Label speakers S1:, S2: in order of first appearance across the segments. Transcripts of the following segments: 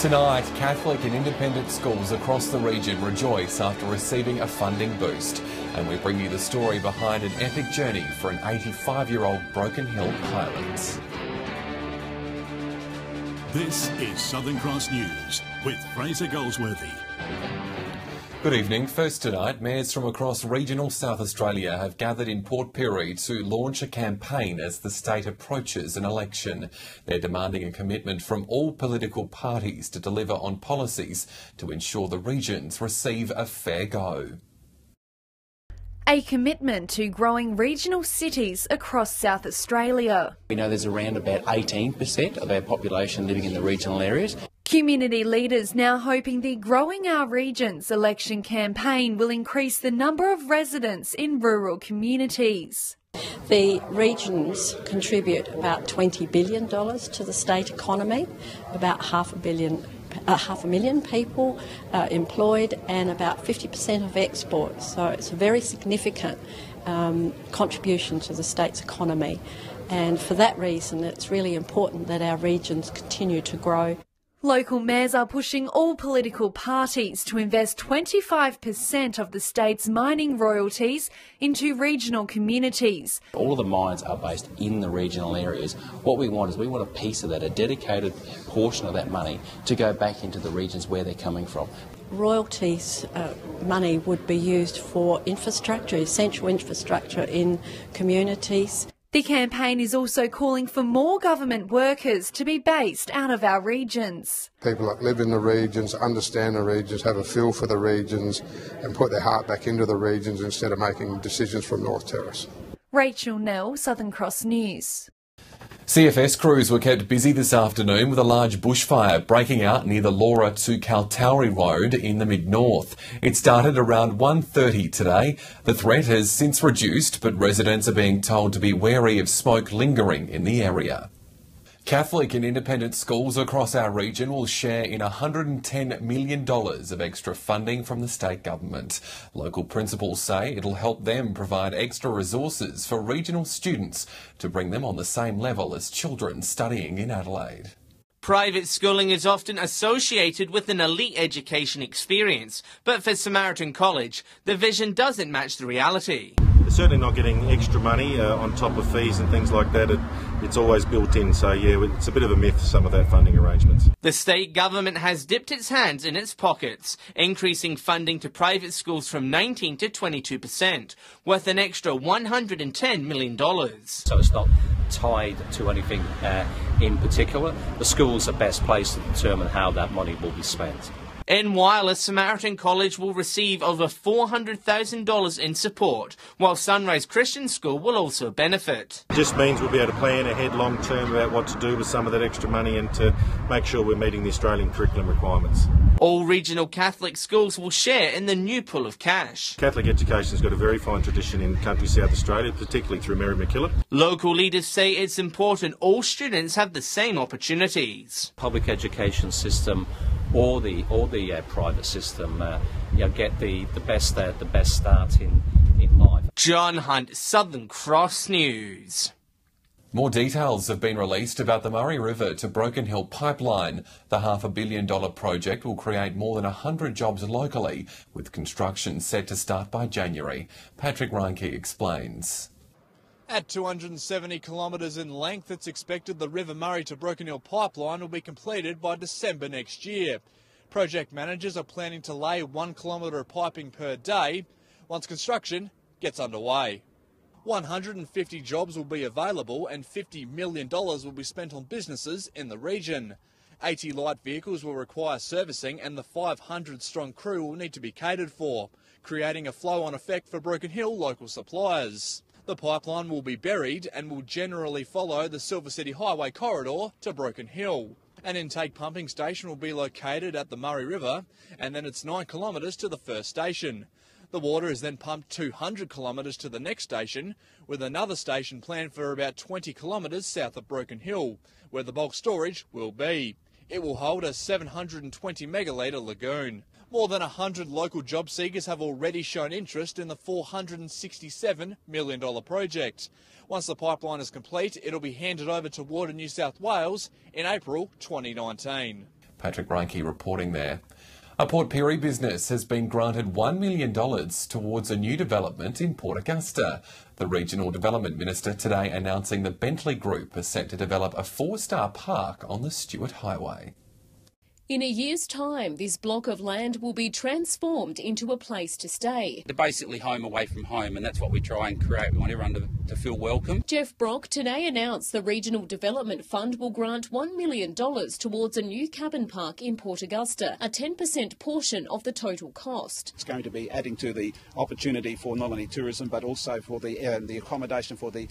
S1: Tonight, Catholic and independent schools across the region rejoice after receiving a funding boost. And we bring you the story behind an epic journey for an 85-year-old Broken Hill pilot.
S2: This is Southern Cross News with Fraser Goldsworthy.
S1: Good evening. First tonight, mayors from across regional South Australia have gathered in Port Pirie to launch a campaign as the state approaches an election. They're demanding a commitment from all political parties to deliver on policies to ensure the regions receive a fair go.
S3: A commitment to growing regional cities across South Australia.
S4: We know there's around about 18% of our population living in the regional areas.
S3: Community leaders now hoping the Growing Our Regions election campaign will increase the number of residents in rural communities.
S5: The regions contribute about $20 billion to the state economy, about half a million people employed, and about 50% of exports. So it's a very significant contribution to the state's economy. And for that reason, it's really important that our regions continue to grow.
S3: Local mayors are pushing all political parties to invest 25% of the state's mining royalties into regional communities.
S4: All of the mines are based in the regional areas. What we want is we want a piece of that, a dedicated portion of that money to go back into the regions where they're coming from.
S5: Royalties money would be used for infrastructure, essential infrastructure in communities.
S3: The campaign is also calling for more government workers to be based out of our regions.
S6: People that live in the regions, understand the regions, have a feel for the regions and put their heart back into the regions instead of making decisions from North Terrace.
S3: Rachel Nell, Southern Cross News.
S1: CFS crews were kept busy this afternoon with a large bushfire breaking out near the Laura to Kaltowry Road in the mid-north. It started around 1:30 today. The threat has since reduced, but residents are being told to be wary of smoke lingering in the area. Catholic and independent schools across our region will share in $110 million of extra funding from the state government. Local principals say it'll help them provide extra resources for regional students to bring them on the same level as children studying in Adelaide.
S7: Private schooling is often associated with an elite education experience, but for Samaritan College, the vision doesn't match the reality.
S8: They're certainly not getting extra money on top of fees and things like that. It's always built in, so yeah, it's a bit of a myth, some of that funding arrangements.
S7: The state government has dipped its hands in its pockets, increasing funding to private schools from 19 to 22%, worth an extra $110 million.
S9: So it's not tied to anything in particular. The schools are best placed to determine how that money will be spent.
S7: In Wireless, Samaritan College will receive over $400,000 in support, while Sunrise Christian School will also benefit.
S8: It just means we'll be able to plan ahead long term about what to do with some of that extra money and to make sure we're meeting the Australian curriculum requirements.
S7: All regional Catholic schools will share in the new pool of cash.
S8: Catholic education's got a very fine tradition in country South Australia, particularly through Mary MacKillop.
S7: Local leaders say it's important all students have the same opportunities.
S9: Public education system or the private system, get the best start in life.
S7: John Hunt, Southern Cross News.
S1: More details have been released about the Murray River to Broken Hill pipeline. The $500 million project will create more than 100 jobs locally, with construction set to start by January. Patrick Reinke explains.
S10: At 270 kilometres in length, it's expected the River Murray to Broken Hill pipeline will be completed by December next year. Project managers are planning to lay 1 kilometre of piping per day once construction gets underway. 150 jobs will be available and $50 million will be spent on businesses in the region. 80 light vehicles will require servicing and the 500-strong crew will need to be catered for, creating a flow-on effect for Broken Hill local suppliers. The pipeline will be buried and will generally follow the Silver City Highway corridor to Broken Hill. An intake pumping station will be located at the Murray River, and then it's 9 kilometres to the first station. The water is then pumped 200 kilometres to the next station, with another station planned for about 20 kilometres south of Broken Hill, where the bulk storage will be. It will hold a 720 megalitre lagoon. More than 100 local job seekers have already shown interest in the $467 million project. Once the pipeline is complete, it'll be handed over to Water New South Wales in April 2019.
S1: Patrick Reinke reporting there. A Port Pirie business has been granted $1 million towards a new development in Port Augusta. The Regional Development Minister today announcing the Bentley Group is set to develop a 4-star park on the Stuart Highway.
S11: In a year's time, this block of land will be transformed into a place to stay.
S12: They're basically home away from home, and that's what we try and create. We want everyone to feel welcome.
S11: Jeff Brock today announced the Regional Development Fund will grant $1 million towards a new cabin park in Port Augusta, a 10% portion of the total cost.
S13: It's going to be adding to the opportunity for not only tourism but also for the accommodation for the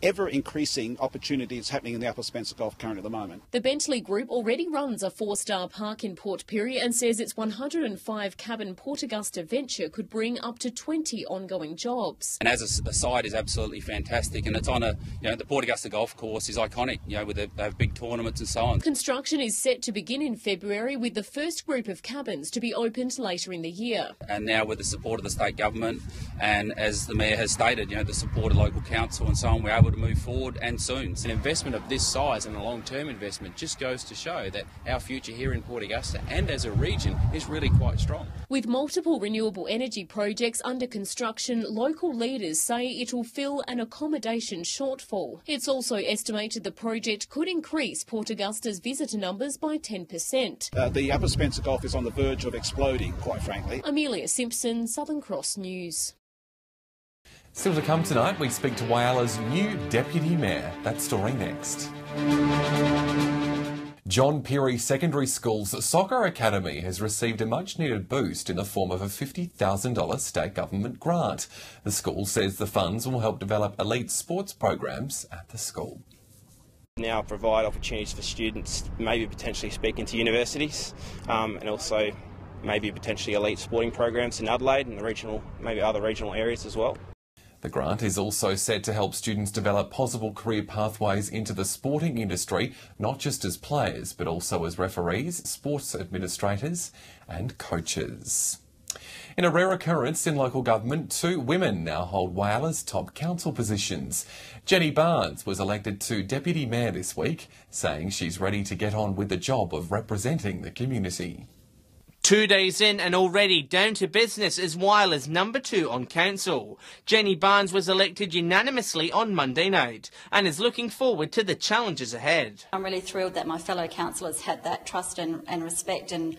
S13: ever-increasing opportunities happening in the Upper Spencer Gulf currently at the moment.
S11: The Bentley Group already runs a 4-star park in Port Pirie and says its 105-cabin Port Augusta venture could bring up to 20 ongoing jobs.
S12: And as a site is absolutely fantastic, and it's on the Port Augusta Golf Course is iconic, with they have big tournaments and so on.
S11: Construction is set to begin in February, with the first group of cabins to be opened later in the year.
S12: And now with the support of the state government, and as the Mayor has stated, the support of local council and so on, we're able to move forward and soon.
S14: An investment of this size and a long-term investment just goes to show that our future here in Port Augusta and as a region is really quite strong.
S11: With multiple renewable energy projects under construction, local leaders say it will fill an accommodation shortfall. It's also estimated the project could increase Port Augusta's visitor numbers by 10%.
S13: The Upper Spencer Gulf is on the verge of exploding, quite frankly.
S11: Amelia Simpson, Southern Cross News.
S1: Still to come tonight, we speak to Whyala's new Deputy Mayor. That story next. John Pirie Secondary School's Soccer Academy has received a much-needed boost in the form of a $50,000 state government grant. The school says the funds will help develop elite sports programs at the school.
S15: Now provide opportunities for students, maybe potentially speaking to universities, and also maybe potentially elite sporting programs in Adelaide and the regional, maybe other regional areas as well.
S1: The grant is also set to help students develop possible career pathways into the sporting industry, not just as players, but also as referees, sports administrators and coaches. In a rare occurrence in local government, 2 women now hold Whyala's top council positions. Jenny Barnes was elected to Deputy Mayor this week, saying she's ready to get on with the job of representing the community.
S7: 2 days in and already down to business as Whyala's number 2 on council. Jenny Barnes was elected unanimously on Monday night and is looking forward to the challenges ahead.
S16: I'm really thrilled that my fellow councillors had that trust and respect and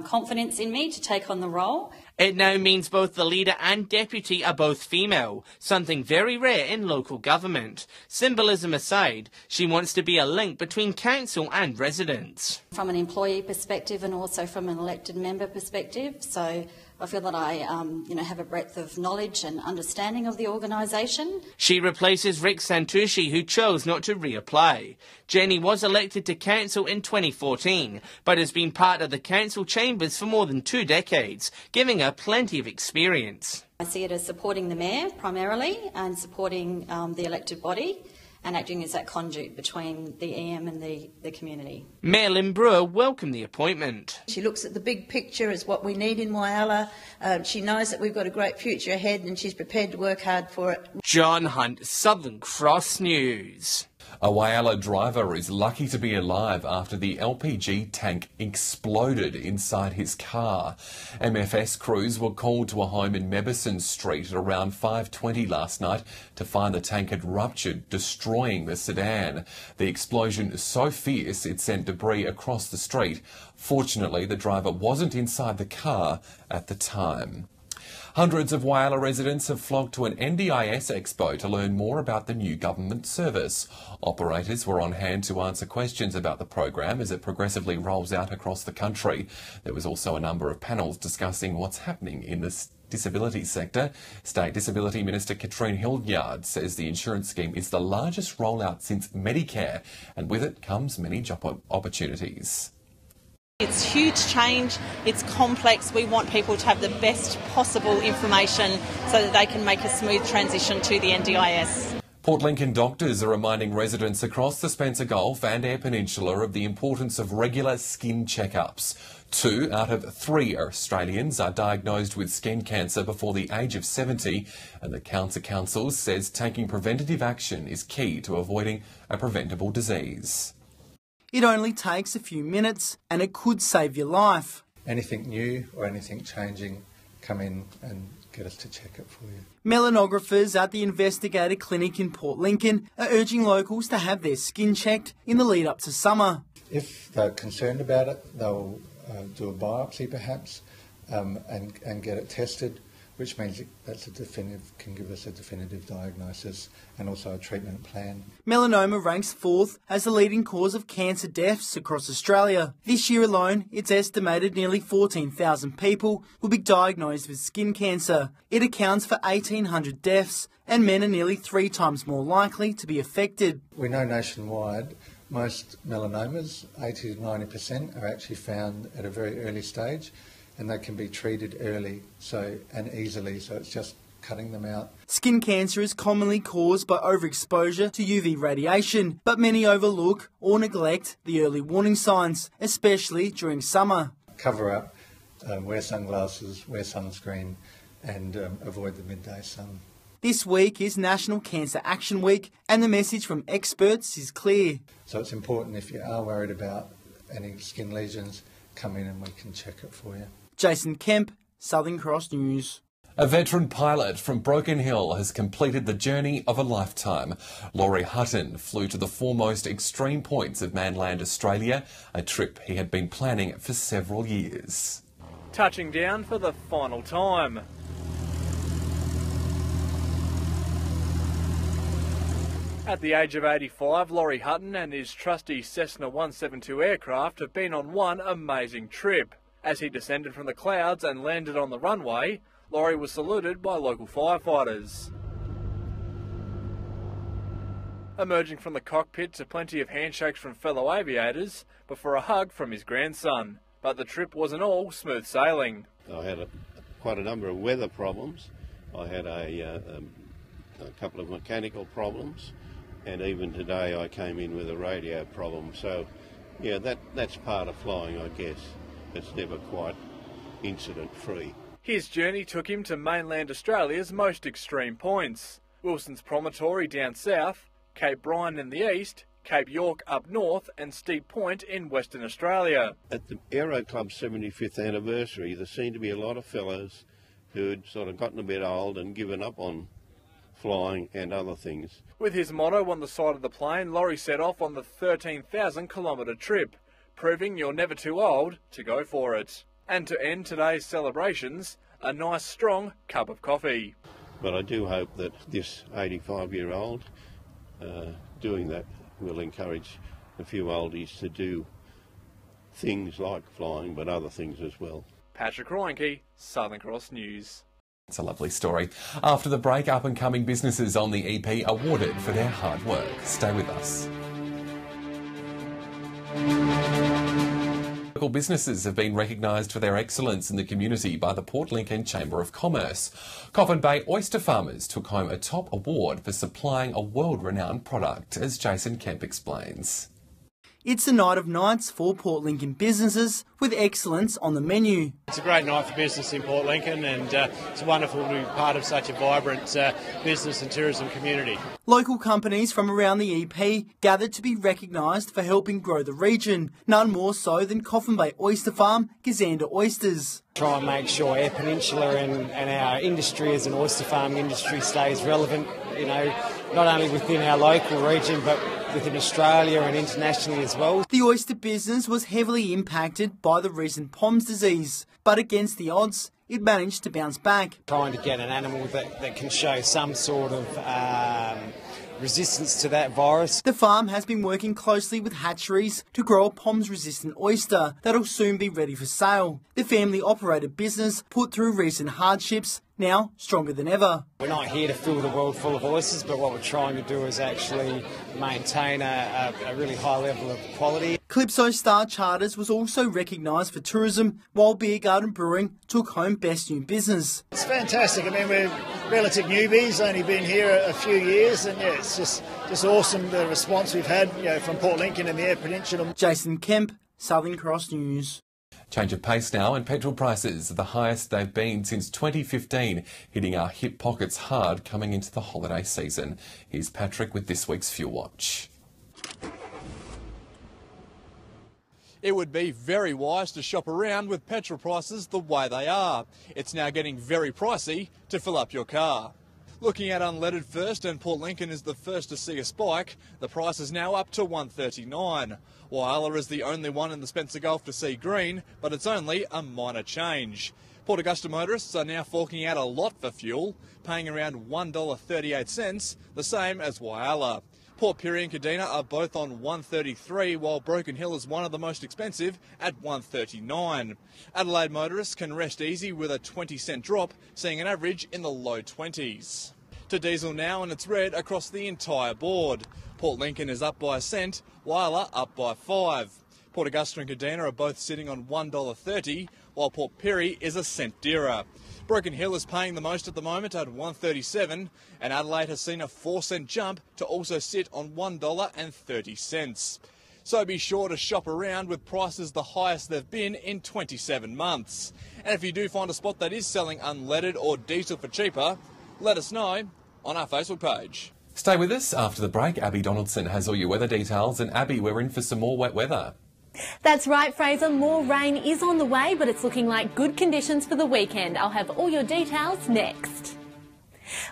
S16: confidence in me to take on the role.
S7: It now means both the leader and deputy are both female, something very rare in local government. Symbolism aside, she wants to be a link between council and residents.
S16: From an employee perspective and also from an elected member perspective, so I feel that I have a breadth of knowledge and understanding of the organisation.
S7: She replaces Rick Santucci, who chose not to reapply. Jenny was elected to council in 2014, but has been part of the council chambers for more than 2 decades, giving her plenty of experience.
S16: I see it as supporting the Mayor primarily and supporting the elected body and acting as that conduit between the EM and the community.
S7: Mayor Lynn Brewer welcomed the appointment.
S17: She looks at the big picture as what we need in Whyala. She knows that we've got a great future ahead and she's prepared to work hard for it.
S7: John Hunt, Southern Cross News.
S1: A Whyala driver is lucky to be alive after the LPG tank exploded inside his car. MFS crews were called to a home in Mebison Street at around 5:20 last night to find the tank had ruptured, destroying the sedan. The explosion was so fierce it sent debris across the street. Fortunately, the driver wasn't inside the car at the time. Hundreds of Whyala residents have flocked to an NDIS Expo to learn more about the new government service. Operators were on hand to answer questions about the program as it progressively rolls out across the country. There was also a number of panels discussing what's happening in the disability sector. State Disability Minister Katrine Hildyard says the insurance scheme is the largest rollout since Medicare, and with it comes many job opportunities.
S18: It's huge change, it's complex. We want people to have the best possible information so that they can make a smooth transition to the NDIS.
S1: Port Lincoln doctors are reminding residents across the Spencer Gulf and Eyre Peninsula of the importance of regular skin checkups. 2 out of 3 Australians are diagnosed with skin cancer before the age of 70, and the Cancer Council says taking preventative action is key to avoiding a preventable disease.
S19: It only takes a few minutes and it could save your life.
S20: Anything new or anything changing, come in and get us to check it for you.
S19: Melanographers at the Investigator Clinic in Port Lincoln are urging locals to have their skin checked in the lead up to summer.
S20: If they're concerned about it, they'll do a biopsy perhaps and get it tested, which means can give us a definitive diagnosis and also a treatment plan.
S19: Melanoma ranks 4th as the leading cause of cancer deaths across Australia. This year alone, it's estimated nearly 14,000 people will be diagnosed with skin cancer. It accounts for 1,800 deaths, and men are nearly 3 times more likely to be affected.
S20: We know nationwide most melanomas, 80 to 90%, are actually found at a very early stage, and they can be treated early and easily, so it's just cutting them out.
S19: Skin cancer is commonly caused by overexposure to UV radiation, but many overlook or neglect the early warning signs, especially during summer.
S20: Cover up, wear sunglasses, wear sunscreen, and avoid the midday sun.
S19: This week is National Cancer Action Week, and the message from experts is clear.
S20: So it's important, if you are worried about any skin lesions, come in and we can check it for you.
S19: Jason Kemp, Southern Cross News.
S1: A veteran pilot from Broken Hill has completed the journey of a lifetime. Laurie Hutton flew to the foremost extreme points of mainland Australia, a trip he had been planning for several years.
S10: Touching down for the final time. At the age of 85, Laurie Hutton and his trusty Cessna 172 aircraft have been on one amazing trip. As he descended from the clouds and landed on the runway, Laurie was saluted by local firefighters. Emerging from the cockpit to plenty of handshakes from fellow aviators before a hug from his grandson. But the trip wasn't all smooth sailing.
S21: I had quite a number of weather problems. I had a couple of mechanical problems. And even today I came in with a radio problem. So, yeah, that's part of flying, I guess. It's never quite incident-free.
S10: His journey took him to mainland Australia's most extreme points. Wilson's Promontory down south, Cape Bryan in the east, Cape York up north and Steep Point in Western Australia.
S21: At the Aero Club's 75th anniversary, there seemed to be a lot of fellows who'd sort of gotten a bit old and given up on flying and other things.
S10: With his motto on the side of the plane, Laurie set off on the 13,000-kilometre trip, proving you're never too old to go for it. And to end today's celebrations, a nice strong cup of coffee.
S21: But I do hope that this 85-year-old doing that will encourage a few oldies to do things like flying, but other things as well.
S10: Patrick Roinke, Southern Cross News.
S1: It's a lovely story. After the break, up-and-coming businesses on the EP awarded for their hard work. Stay with us. Local businesses have been recognised for their excellence in the community by the Port Lincoln Chamber of Commerce. Coffin Bay oyster farmers took home a top award for supplying a world-renowned product, as Jason Kemp explains.
S19: It's a night of nights for Port Lincoln businesses with excellence on the menu.
S22: It's a great night for business in Port Lincoln, and it's wonderful to be part of such a vibrant business and tourism community.
S19: Local companies from around the EP gathered to be recognised for helping grow the region, none more so than Coffin Bay Oyster Farm, Gazander Oysters.
S23: Try and make sure our peninsula and our industry as an oyster farming industry stays relevant, you know, not only within our local region but within Australia and internationally as well.
S19: The oyster business was heavily impacted by the recent POMS disease, but against the odds, it managed to bounce back.
S23: Trying to get an animal that can show some sort of resistance to that virus.
S19: The farm has been working closely with hatcheries to grow a POMS-resistant oyster that'll soon be ready for sale. The family-operated business put through recent hardships, now stronger than ever.
S23: We're not here to fill the world full of oysters, but what we're trying to do is actually maintain a really high level of quality.
S19: Calypso Star Charters was also recognised for tourism, while Beer Garden Brewing took home Best New Business.
S24: It's fantastic. I mean, we're relative newbies, only been here a few years, and yeah, it's just awesome the response we've had, you know, from Port Lincoln and the Eyre Peninsula.
S19: Jason Kemp, Southern Cross News.
S1: Change of pace now, and petrol prices are the highest they've been since 2015, hitting our hip pockets hard coming into the holiday season. Here's Patrick with this week's Fuel Watch.
S10: It would be very wise to shop around with petrol prices the way they are. It's now getting very pricey to fill up your car. Looking at unleaded first, and Port Lincoln is the first to see a spike. The price is now up to $1.39. Whyalla is the only one in the Spencer Gulf to see green, but it's only a minor change. Port Augusta motorists are now forking out a lot for fuel, paying around $1.38, the same as Whyalla. Port Pirie and Kadina are both on $1.33, while Broken Hill is one of the most expensive at $1.39. Adelaide motorists can rest easy with a 20-cent drop, seeing an average in the low 20s. To diesel now, and it's red across the entire board. Port Lincoln is up by a cent, Whyalla up by 5. Port Augusta and Kadina are both sitting on $1.30, while Port Pirie is a cent dearer. Broken Hill is paying the most at the moment at $1.37, and Adelaide has seen a 4-cent jump to also sit on $1.30. So be sure to shop around with prices the highest they've been in 27 months. And if you do find a spot that is selling unleaded or diesel for cheaper, let us know on our Facebook page.
S1: Stay with us. After the break, Abby Donaldson has all your weather details. And Abby, we're in for some more wet weather.
S2: That's right, Fraser. More rain is on the way, but it's looking like good conditions for the weekend. I'll have all your details next.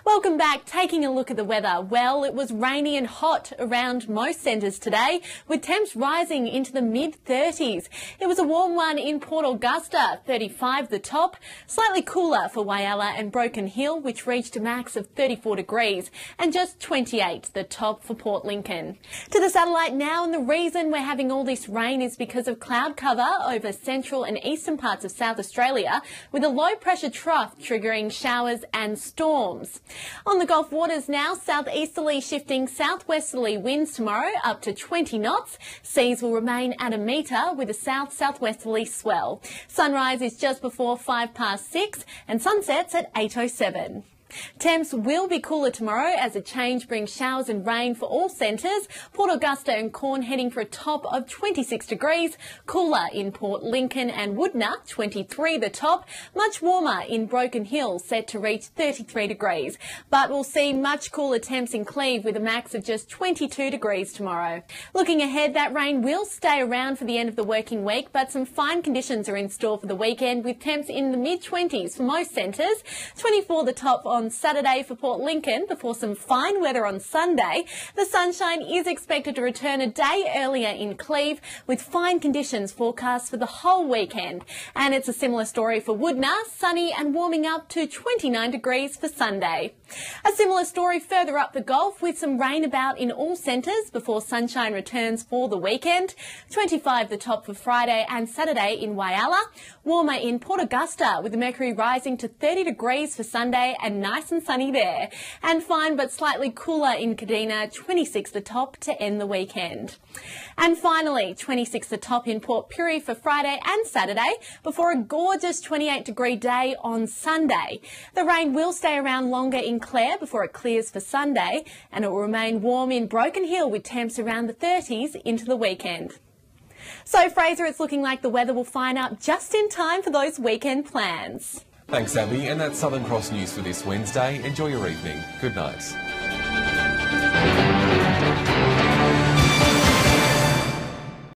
S2: Welcome back. Taking a look at the weather. Well, it was rainy and hot around most centres today, with temps rising into the mid-30s. It was a warm one in Port Augusta, 35 the top, slightly cooler for Whyalla and Broken Hill, which reached a max of 34 degrees, and just 28 the top for Port Lincoln. To the satellite now, and the reason we're having all this rain is because of cloud cover over central and eastern parts of South Australia, with a low-pressure trough triggering showers and storms. On the Gulf waters now, southeasterly shifting southwesterly winds tomorrow up to 20 knots. Seas will remain at a metre with a south-southwesterly swell. Sunrise is just before 6:05 and sunsets at 8:07. Temps will be cooler tomorrow as a change brings showers and rain for all centres. Port Augusta and Corn heading for a top of 26 degrees. Cooler in Port Lincoln and Woodna, 23 the top. Much warmer in Broken Hill, set to reach 33 degrees. But we'll see much cooler temps in Cleve with a max of just 22 degrees tomorrow. Looking ahead, that rain will stay around for the end of the working week, but some fine conditions are in store for the weekend with temps in the mid-20s for most centres. 24 the top on Saturday for Port Lincoln before some fine weather on Sunday. The sunshine is expected to return a day earlier in Cleve with fine conditions forecast for the whole weekend. And it's a similar story for Woodna, sunny and warming up to 29 degrees for Sunday. A similar story further up the Gulf with some rain about in all centres before sunshine returns for the weekend. 25 the top for Friday and Saturday in Whyalla. Warmer in Port Augusta with the mercury rising to 30 degrees for Sunday and nice and sunny there. And fine but slightly cooler in Kadina, 26 the top to end the weekend. And finally, 26 the top in Port Pirie for Friday and Saturday before a gorgeous 28 degree day on Sunday. The rain will stay around longer in Clare before it clears for Sunday, and it will remain warm in Broken Hill with temps around the 30s into the weekend. So Fraser, it's looking like the weather will fine up just in time for those weekend plans.
S1: Thanks, Abby. And that's Southern Cross News for this Wednesday. Enjoy your evening. Good night.